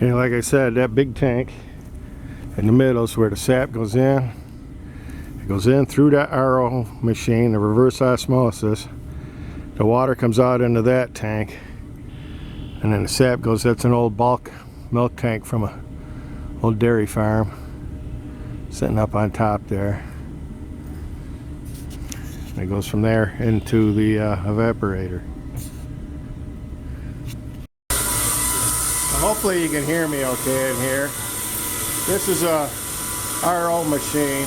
And like I said, that big tank in the middle is where the sap goes in. It goes in through that RO machine, the reverse osmosis. The water comes out into that tank, and then the sap goes. That's an old bulk milk tank from a old dairy farm sitting up on top there. And it goes from there into the evaporator. Hopefully you can hear me okay in here. This is a RO machine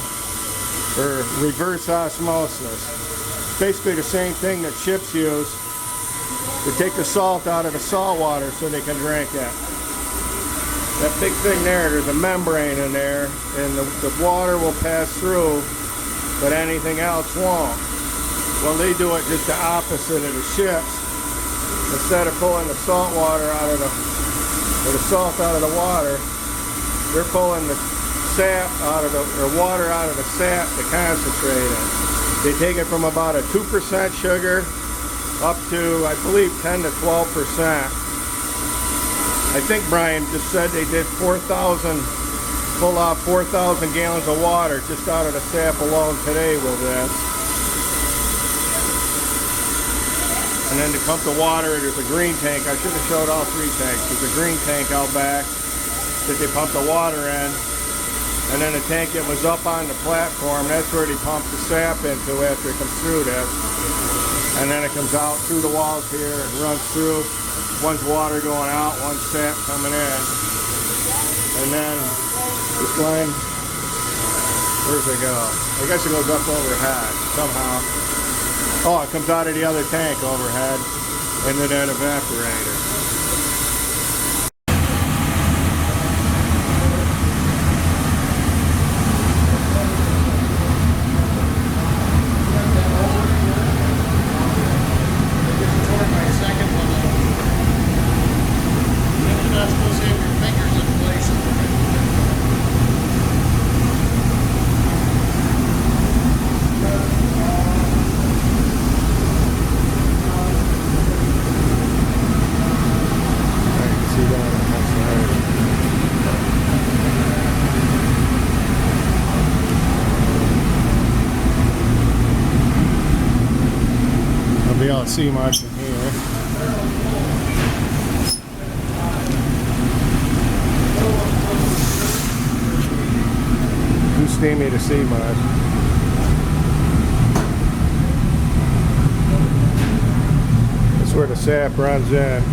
for reverse osmosis. Basically the same thing that ships use to take the salt out of the salt water so they can drink it. That big thing there's a membrane in there, and the water will pass through, but anything else won't. Well, they do it just the opposite of the ships. Instead of pulling the salt water out of the salt out of the water, they're pulling the sap out of or water out of the sap to concentrate it. They take it from about a 2% sugar up to, I believe, 10 to 12%. I think Brian just said they did 4,000, pull out 4,000 gallons of water just out of the sap alone today with this. And then to pump the water, there's a green tank. I should have showed all three tanks. There's a green tank out back that they pump the water in. And then the tank that was up on the platform, that's where they pump the sap into after it comes through this. And then it comes out through the walls here and runs through. One's water going out, one's sap coming in. And then this line, where's it go? I guess it goes up overhead somehow. Oh, it comes out of the other tank overhead into that evaporator. You don't see much in here. Too steamy to see much. That's where the sap runs in.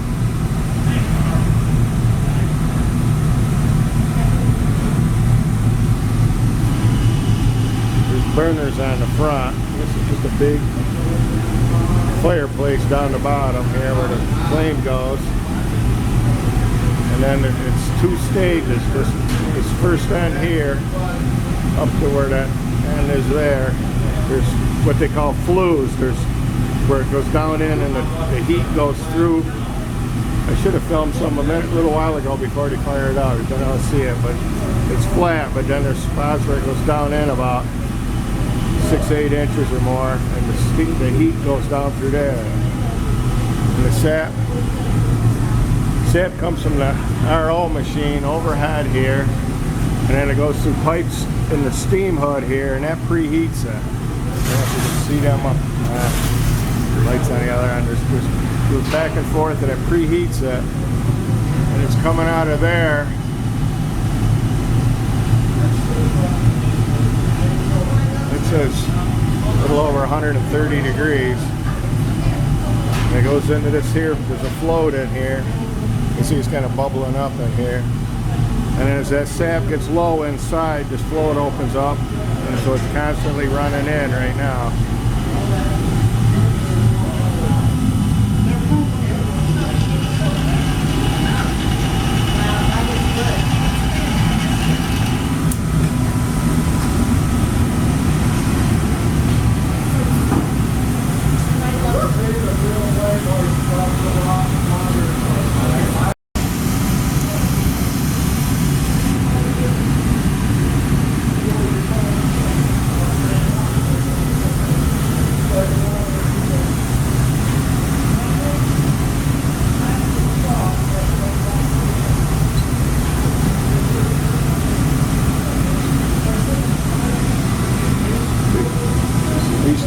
There's burners on the front. This is just a big fireplace down the bottom here where the flame goes, and then it's two stages. This first end here up to where that end is there, there's what they call flues. There's where it goes down in and the heat goes through. I should have filmed some a little while ago before they fire it out. You don't see it, but it's flat, but then there's spots where it goes down in about 6-8 inches or more, and the heat goes down through there. And the sap comes from the RO machine overhead here, and then it goes through pipes in the steam hood here, and that preheats it. You can see them up, lights on the other end. It goes back and forth, and it preheats it, and it's coming out of there. It's a little over 130 degrees. And it goes into this here. There's a float in here. You can see it's kind of bubbling up in here. And as that sap gets low inside, this float opens up, and so it's constantly running in right now.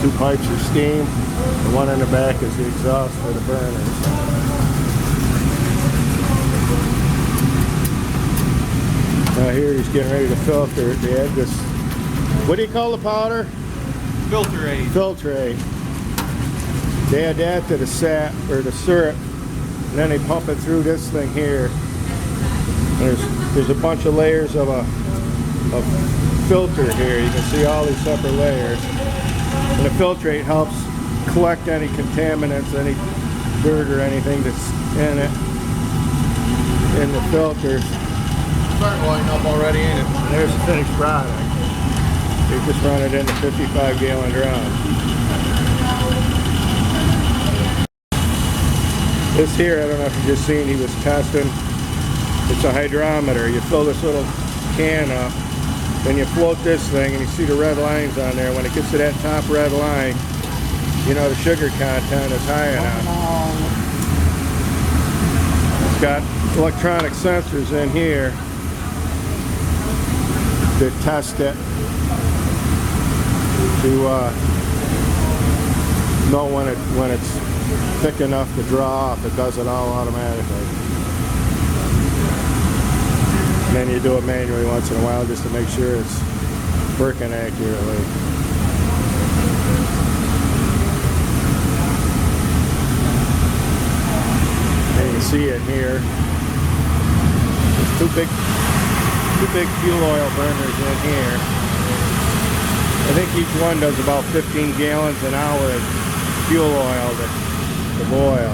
2 pipes of steam. The one in the back is the exhaust for the burners. Now here he's getting ready to filter it. They add this, what do you call the powder? Filtrate. Filtrate. They add that to the sap, or the syrup, and then they pump it through this thing here. And there's a bunch of layers of a filter here. You can see all these separate layers. And the filtrate helps collect any contaminants, any dirt or anything that's in it, in the filter. Starting lighting up already, ain't it? And there's the finished product. You just run it in a 55-gallon drum. This here, I don't know if you've just seen, he was testing. It's a hydrometer. You fill this little can up, then you float this thing, and you see the red lines on there. When it gets to that top red line, you know the sugar content is high enough. It's got electronic sensors in here to test it, to know when it's thick enough to draw off. It does it all automatically. And then you do it manually once in a while just to make sure it's working accurately. And you can see it here. There's two big fuel oil burners in here. I think each one does about 15 gallons an hour of fuel oil to boil.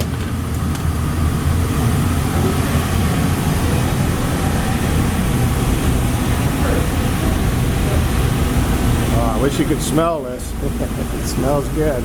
Oh, I wish you could smell this. It smells good.